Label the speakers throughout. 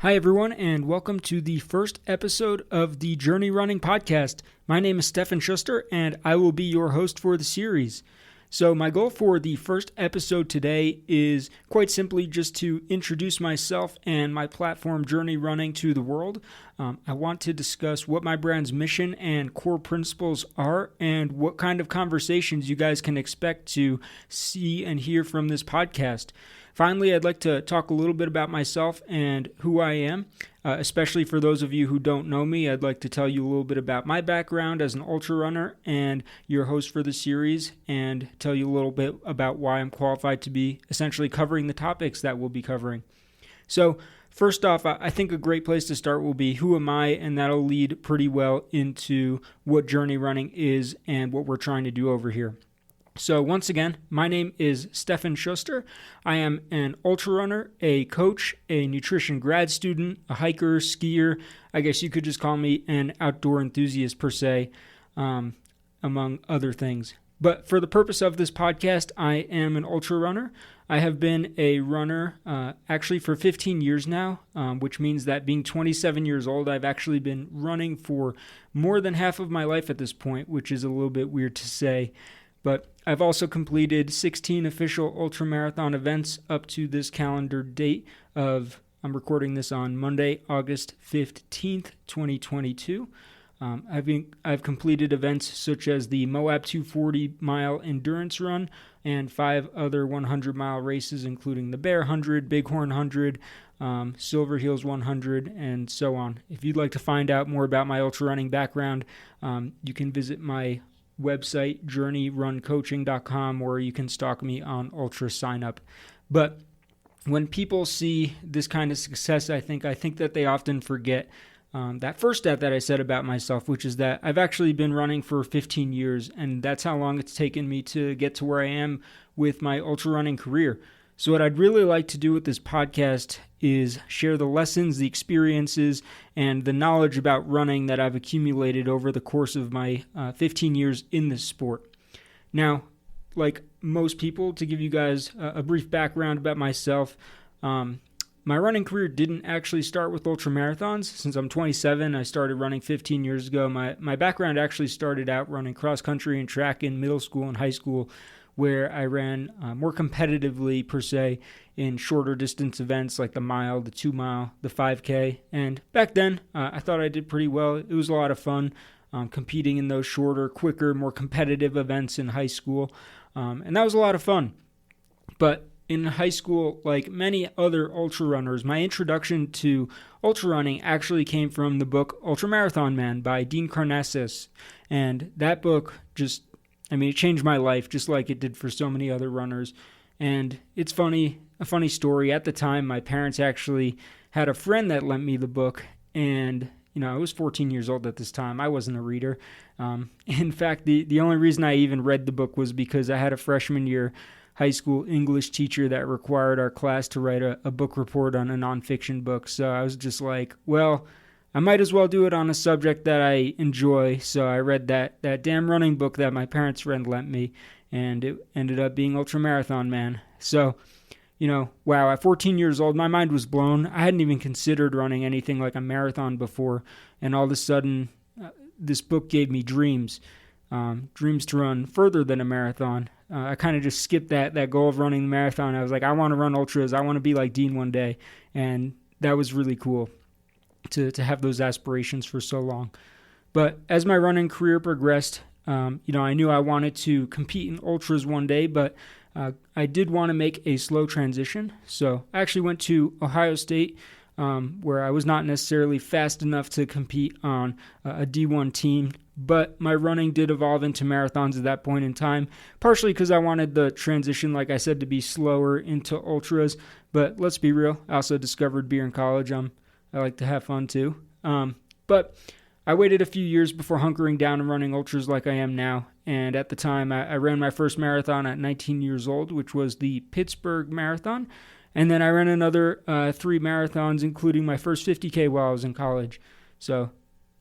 Speaker 1: Hi, everyone, and welcome to the first episode of the Journey Running podcast. My name is Stefan Schuster, and I will be your host for the series. So my goal for the first episode today is quite simply just to introduce myself and my platform Journey Running to the world. I want to discuss what my brand's mission and core principles are and what kind of conversations you guys can expect to see and hear from this podcast. Finally, I'd like to talk a little bit about myself and who I am, especially for those of you who don't know me. I'd like to tell you a little bit about my background as an ultra runner and your host for the series, and tell you a little bit about why I'm qualified to be essentially covering the topics that we'll be covering. So first off, I think a great place to start will be who am I, and that'll lead pretty well into what Journey Running is and what we're trying to do over here. So once again, my name is Stefan Schuster. I am an ultra runner, a coach, a nutrition grad student, a hiker, skier. I guess you could just call me an outdoor enthusiast per se, among other things. But for the purpose of this podcast, I am an ultra runner. I have been a runner actually for 15 years now, which means that being 27 years old, I've actually been running for more than half of my life at this point, which is a little bit weird to say. But I've also completed 16 official ultramarathon events up to this calendar date I'm recording this on Monday, August 15th, 2022. I've completed events such as the Moab 240 mile endurance run and 5 other 100-mile races, including the Bear 100, Bighorn 100, Silver Heels 100, and so on. If you'd like to find out more about my ultra running background, you can visit my website, journeyruncoaching.com, where you can stalk me on Ultra Sign Up. But when people see this kind of success, I think that they often forget that first stat that I said about myself, which is that I've actually been running for 15 years, and that's how long it's taken me to get to where I am with my ultra running career. So what I'd really like to do with this podcast is share the lessons, the experiences, and the knowledge about running that I've accumulated over the course of my 15 years in this sport. Now, like most people, to give you guys a brief background about myself, my running career didn't actually start with ultramarathons. Since I'm 27, I started running 15 years ago. My background actually started out running cross-country and track in middle school and high school, where I ran more competitively, per se, in shorter distance events like the mile, the 2 mile, the 5K. And back then, I thought I did pretty well. It was a lot of fun competing in those shorter, quicker, more competitive events in high school. And that was a lot of fun. But in high school, like many other ultra runners, my introduction to ultra running actually came from the book Ultramarathon Man by Dean Karnazes. And that book it changed my life just like it did for so many other runners. And it's a funny story. At the time, my parents actually had a friend that lent me the book. And, I was 14 years old at this time. I wasn't a reader. In fact, the only reason I even read the book was because I had a freshman year high school English teacher that required our class to write a book report on a nonfiction book. So I was just like, well, I might as well do it on a subject that I enjoy. So I read that damn running book that my parents' friend lent me, and it ended up being Ultramarathon Man. So, wow, at 14 years old, my mind was blown. I hadn't even considered running anything like a marathon before, and all of a sudden, this book gave me dreams to run further than a marathon. I kind of just skipped that goal of running the marathon. I was like, I want to run ultras. I want to be like Dean one day, and that was really cool to have those aspirations for so long. But as my running career progressed, I knew I wanted to compete in ultras one day, but I did want to make a slow transition. So I actually went to Ohio State, where I was not necessarily fast enough to compete on a D1 team, but my running did evolve into marathons at that point in time, partially because I wanted the transition, like I said, to be slower into ultras. But let's be real, I also discovered beer in college. I like to have fun too. But I waited a few years before hunkering down and running ultras like I am now. And at the time, I ran my first marathon at 19 years old, which was the Pittsburgh Marathon. And then I ran another 3 marathons, including my first 50K while I was in college. So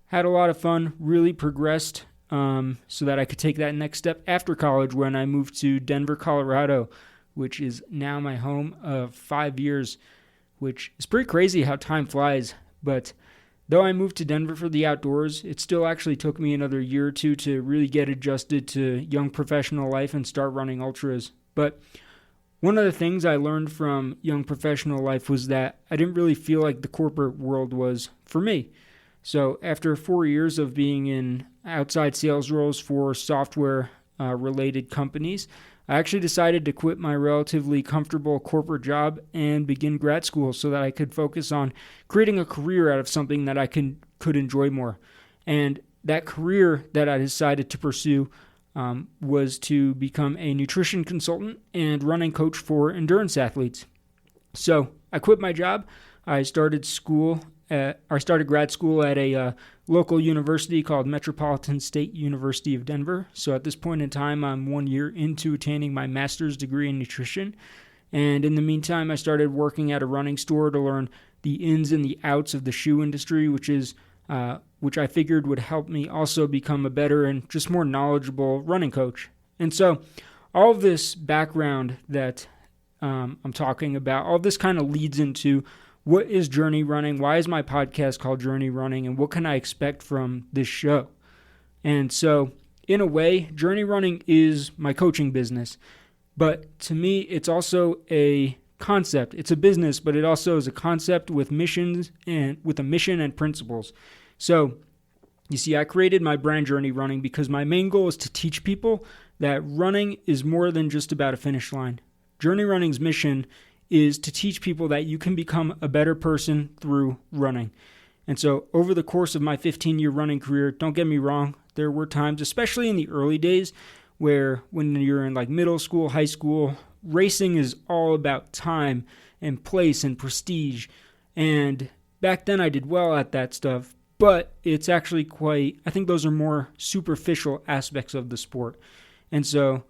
Speaker 1: had a lot of fun, really progressed so that I could take that next step after college when I moved to Denver, Colorado, which is now my home of 5 years. which is pretty crazy how time flies. But though I moved to Denver for the outdoors, it still actually took me another year or two to really get adjusted to young professional life and start running ultras. But one of the things I learned from young professional life was that I didn't really feel like the corporate world was for me. So after 4 years of being in outside sales roles for software related companies, I actually decided to quit my relatively comfortable corporate job and begin grad school so that I could focus on creating a career out of something that I could enjoy more. And that career that I decided to pursue was to become a nutrition consultant and running coach for endurance athletes. So I quit my job. I started grad school at a local university called Metropolitan State University of Denver. So at this point in time, I'm 1 year into attaining my master's degree in nutrition. And in the meantime, I started working at a running store to learn the ins and the outs of the shoe industry, which I figured would help me also become a better and just more knowledgeable running coach. And so all of this background that I'm talking about, all this kind of leads into what is Journey Running, why is my podcast called Journey Running, and what can I expect from this show? And so in a way, Journey Running is my coaching business. But to me, it's also a concept. It's a business, but it also is a concept with missions and with a mission and principles. So, you see, I created my brand Journey Running because my main goal is to teach people that running is more than just about a finish line. Journey Running's mission is to teach people that you can become a better person through running. And so over the course of my 15-year running career, don't get me wrong, there were times, especially in the early days, where when you're in like middle school, high school, racing is all about time and place and prestige. And back then I did well at that stuff. But it's actually I think those are more superficial aspects of the sport. And so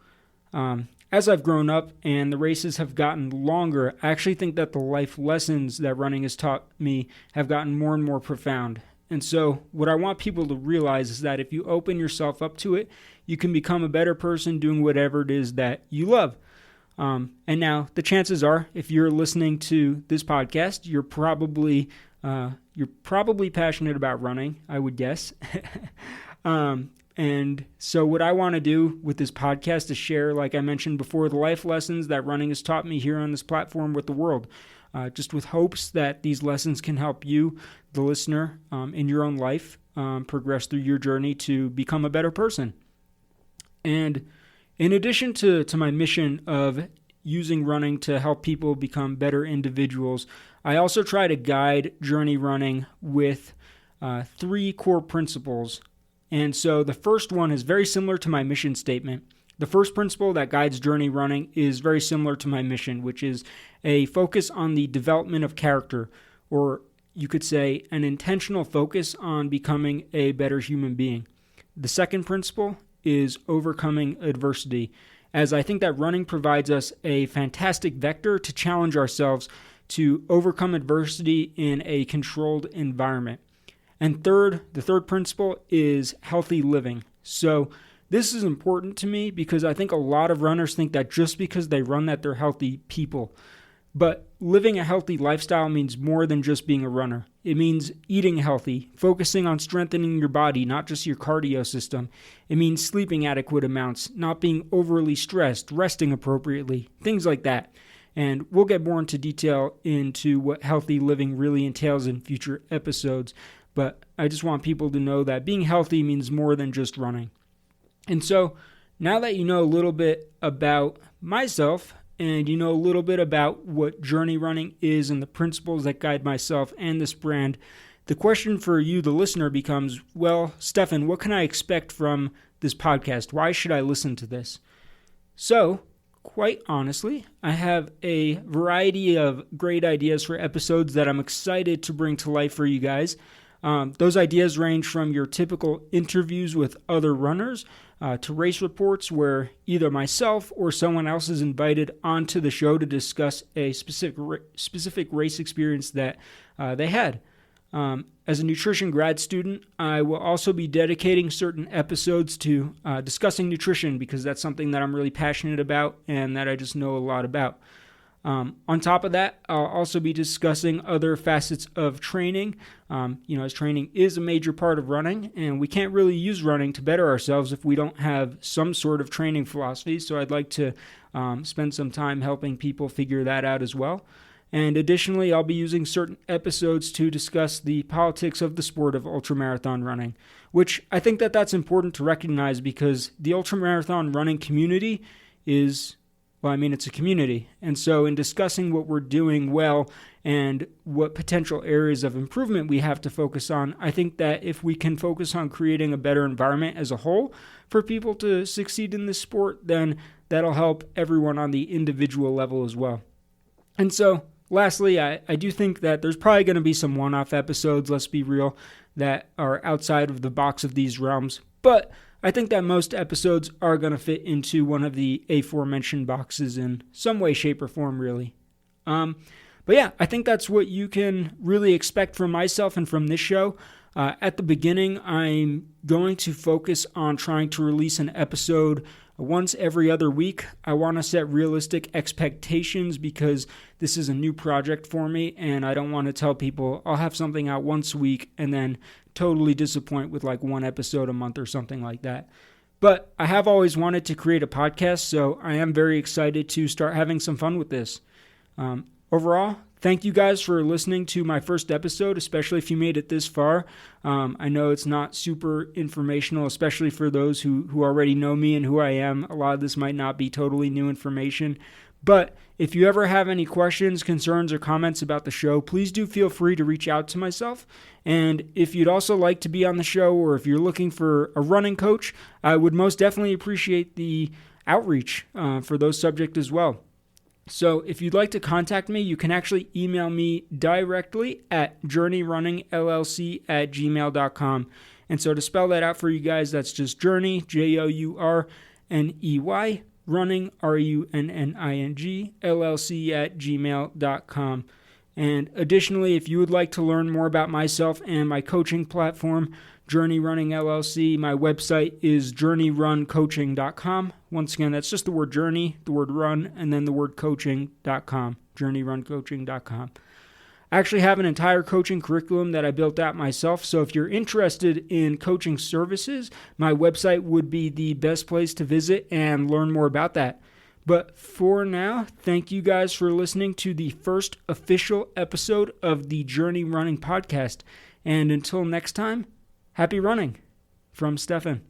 Speaker 1: as I've grown up and the races have gotten longer, I actually think that the life lessons that running has taught me have gotten more and more profound. And so what I want people to realize is that if you open yourself up to it, you can become a better person doing whatever it is that you love. And now the chances are, if you're listening to this podcast, you're probably passionate about running, I would guess. And so what I want to do with this podcast is share, like I mentioned before, the life lessons that running has taught me here on this platform with the world, just with hopes that these lessons can help you, the listener, in your own life, progress through your journey to become a better person. And in addition to my mission of using running to help people become better individuals, I also try to guide Journey Running with 3 core principles. And so the first one is very similar to my mission statement. The first principle that guides Journey Running is very similar to my mission, which is a focus on the development of character, or you could say an intentional focus on becoming a better human being. The second principle is overcoming adversity, as I think that running provides us a fantastic vector to challenge ourselves to overcome adversity in a controlled environment. And the third principle is healthy living. So this is important to me because I think a lot of runners think that just because they run that they're healthy people. But living a healthy lifestyle means more than just being a runner. It means eating healthy, focusing on strengthening your body, not just your cardio system. It means sleeping adequate amounts, not being overly stressed, resting appropriately, things like that. And we'll get more into detail into what healthy living really entails in future episodes. But I just want people to know that being healthy means more than just running. And so now that you know a little bit about myself and you know a little bit about what Journey Running is and the principles that guide myself and this brand, the question for you, the listener, becomes, well, Stefan, what can I expect from this podcast? Why should I listen to this? So, quite honestly, I have a variety of great ideas for episodes that I'm excited to bring to life for you guys. Those ideas range from your typical interviews with other runners to race reports where either myself or someone else is invited onto the show to discuss a specific race experience that they had. As a nutrition grad student, I will also be dedicating certain episodes to discussing nutrition because that's something that I'm really passionate about and that I just know a lot about. On top of that, I'll also be discussing other facets of training. As training is a major part of running, and we can't really use running to better ourselves if we don't have some sort of training philosophy. So I'd like to spend some time helping people figure that out as well. And additionally, I'll be using certain episodes to discuss the politics of the sport of ultramarathon running, which I think that's important to recognize because the ultramarathon running community it's a community. And so in discussing what we're doing well and what potential areas of improvement we have to focus on, I think that if we can focus on creating a better environment as a whole for people to succeed in this sport, then that'll help everyone on the individual level as well. And so lastly, I do think that there's probably going to be some one-off episodes, let's be real, that are outside of the box of these realms. But I think that most episodes are going to fit into one of the aforementioned boxes in some way, shape, or form, really. But yeah, I think that's what you can really expect from myself and from this show. At the beginning, I'm going to focus on trying to release an episode once every other week. I want to set realistic expectations because this is a new project for me, and I don't want to tell people I'll have something out once a week and then totally disappoint with like one episode a month or something like that. But I have always wanted to create a podcast, so I am very excited to start having some fun with this. Overall, thank you guys for listening to my first episode, especially if you made it this far. I know it's not super informational, especially for those who already know me and who I am. A lot of this might not be totally new information. But if you ever have any questions, concerns, or comments about the show, please do feel free to reach out to myself. And if you'd also like to be on the show, or if you're looking for a running coach, I would most definitely appreciate the outreach for those subjects as well. So if you'd like to contact me, you can actually email me directly at journeyrunningllc@gmail.com. And so to spell that out for you guys, that's just journey, JOURNEY, running, RUNNING, LLC@gmail.com. And additionally, if you would like to learn more about myself and my coaching platform, Journey Running LLC, my website is journeyruncoaching.com. Once again, that's just the word journey, the word run, and then the word coaching.com, journeyruncoaching.com. I actually have an entire coaching curriculum that I built out myself, so if you're interested in coaching services, my website would be the best place to visit and learn more about that. But for now, thank you guys for listening to the first official episode of the Journey Running podcast. And until next time, happy running from Stefan.